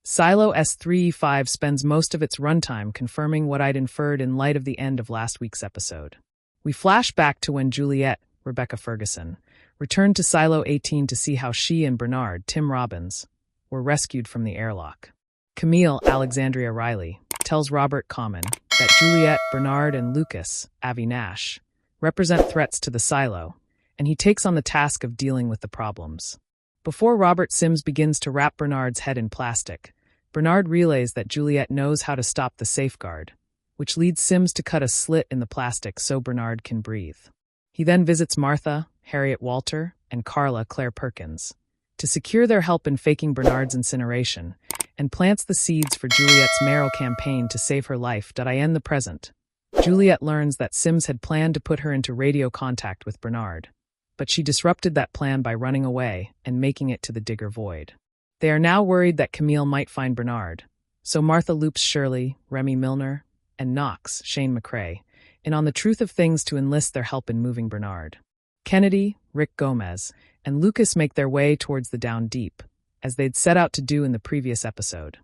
Silo S3E5 spends most of its runtime confirming what I'd inferred in light of the end of last week's episode. We flash back to when Juliette, Rebecca Ferguson, returned to Silo 18 to see how she and Bernard, Tim Robbins, were rescued from the airlock. Camille, Alexandria Riley, tells Robert Common that Juliette, Bernard, and Lucas, Avi Nash, represent threats to the silo, and he takes on the task of dealing with the problems. Before Robert Sims begins to wrap Bernard's head in plastic, Bernard relays that Juliette knows how to stop the safeguard, which leads Sims to cut a slit in the plastic so Bernard can breathe. He then visits Martha, Harriet Walter, and Carla Claire Perkins to secure their help in faking Bernard's incineration, and plants the seeds for Juliette's mayoral campaign to save her life. I end the present. Juliette learns that Sims had planned to put her into radio contact with Bernard, but she disrupted that plan by running away and making it to the Digger Void. They are now worried that Camille might find Bernard, so Martha loops Shirley, Remy Milner, and Knox, Shane McCrae, in on the truth of things to enlist their help in moving Bernard. Kennedy, Rick Gomez, and Lucas make their way towards the Down Deep, as they'd set out to do in the previous episode.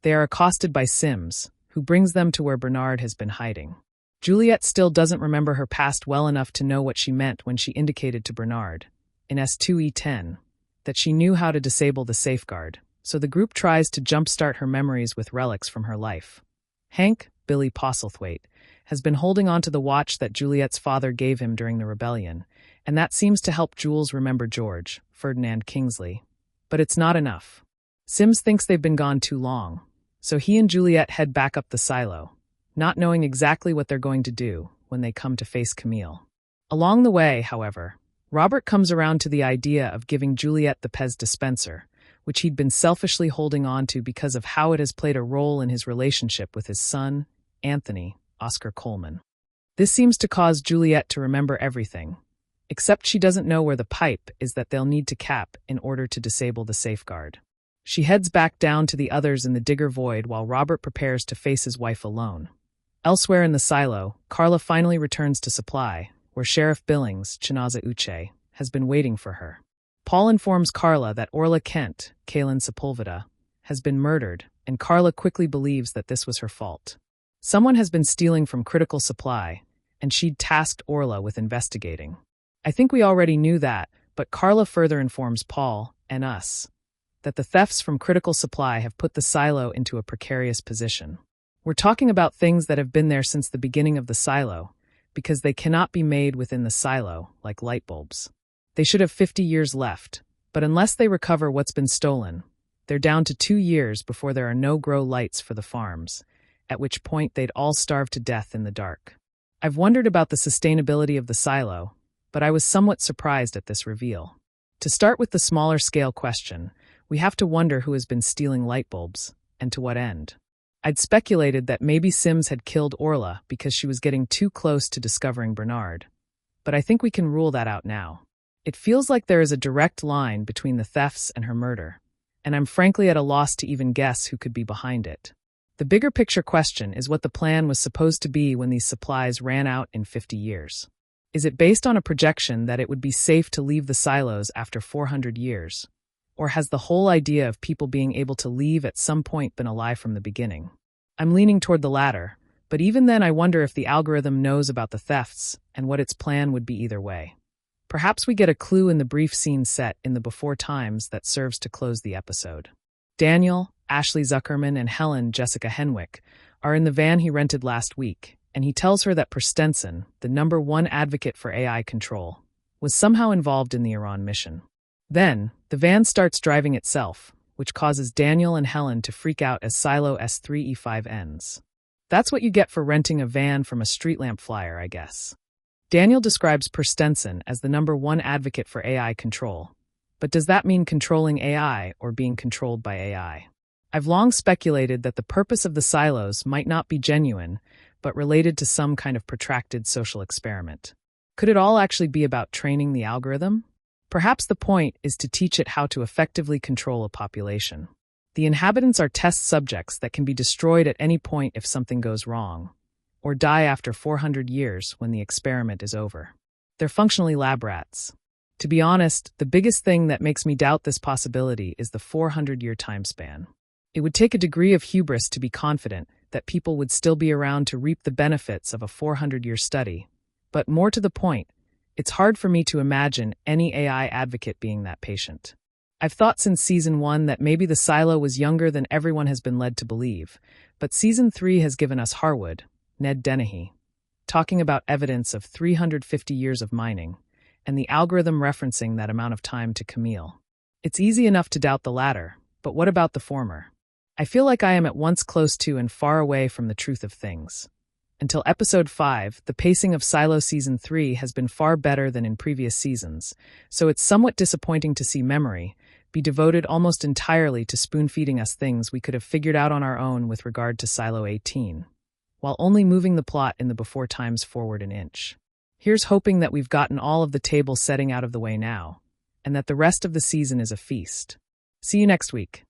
They are accosted by Sims, who brings them to where Bernard has been hiding. Juliette still doesn't remember her past well enough to know what she meant when she indicated to Bernard, in S2E10, that she knew how to disable the safeguard, so the group tries to jumpstart her memories with relics from her life. Hank, Billy Postlethwaite, has been holding on to the watch that Juliette's father gave him during the rebellion, and that seems to help Jules remember George, Ferdinand Kingsley. But it's not enough. Sims thinks they've been gone too long, so he and Juliette head back up the silo, not knowing exactly what they're going to do when they come to face Camille. Along the way, however, Robert comes around to the idea of giving Juliette the Pez dispenser, which he'd been selfishly holding on to because of how it has played a role in his relationship with his son, Anthony, Oscar Coleman. This seems to cause Juliette to remember everything, except she doesn't know where the pipe is that they'll need to cap in order to disable the safeguard. She heads back down to the others in the Digger Void while Robert prepares to face his wife alone. Elsewhere in the silo, Carla finally returns to Supply, where Sheriff Billings, Chinaza Uche, has been waiting for her. Paul informs Carla that Orla Kent, Kaylin Sepulveda, has been murdered, and Carla quickly believes that this was her fault. Someone has been stealing from Critical Supply, and she'd tasked Orla with investigating. I think we already knew that, but Carla further informs Paul, and us, that the thefts from Critical Supply have put the silo into a precarious position. We're talking about things that have been there since the beginning of the silo, because they cannot be made within the silo, like light bulbs. They should have 50 years left, but unless they recover what's been stolen, they're down to 2 years before there are no grow lights for the farms, at which point they'd all starve to death in the dark. I've wondered about the sustainability of the silo, but I was somewhat surprised at this reveal. To start with the smaller scale question, we have to wonder who has been stealing light bulbs, and to what end. I'd speculated that maybe Sims had killed Orla because she was getting too close to discovering Bernard, but I think we can rule that out now. It feels like there is a direct line between the thefts and her murder, and I'm frankly at a loss to even guess who could be behind it. The bigger picture question is what the plan was supposed to be when these supplies ran out in 50 years. Is it based on a projection that it would be safe to leave the silos after 400 years? Or has the whole idea of people being able to leave at some point been a lie from the beginning? I'm leaning toward the latter, but even then I wonder if the algorithm knows about the thefts and what its plan would be either way. Perhaps we get a clue in the brief scene set in the before times that serves to close the episode. Daniel, Ashley Zuckerman, and Helen, Jessica Henwick, are in the van he rented last week, and he tells her that Perstenson, the #1 advocate for AI control, was somehow involved in the Iran mission. Then, the van starts driving itself, which causes Daniel and Helen to freak out as Silo S3E5 ends. That's what you get for renting a van from a street lamp flyer, I guess. Daniel describes Perstenson as the #1 advocate for AI control. But does that mean controlling AI or being controlled by AI? I've long speculated that the purpose of the silos might not be genuine, but related to some kind of protracted social experiment. Could it all actually be about training the algorithm? Perhaps the point is to teach it how to effectively control a population. The inhabitants are test subjects that can be destroyed at any point if something goes wrong, or die after 400 years when the experiment is over. They're functionally lab rats. To be honest, the biggest thing that makes me doubt this possibility is the 400-year time span. It would take a degree of hubris to be confident that people would still be around to reap the benefits of a 400-year study. But more to the point, it's hard for me to imagine any AI advocate being that patient. I've thought since Season 1 that maybe the silo was younger than everyone has been led to believe, but Season 3 has given us Harwood, Ned Dennehy, talking about evidence of 350 years of mining, and the algorithm referencing that amount of time to Camille. It's easy enough to doubt the latter, but what about the former? I feel like I am at once close to and far away from the truth of things. Until Episode 5, the pacing of Silo Season 3 has been far better than in previous seasons, so it's somewhat disappointing to see Memory be devoted almost entirely to spoon-feeding us things we could have figured out on our own with regard to Silo 18, while only moving the plot in the before times forward an inch. Here's hoping that we've gotten all of the table setting out of the way now, and that the rest of the season is a feast. See you next week.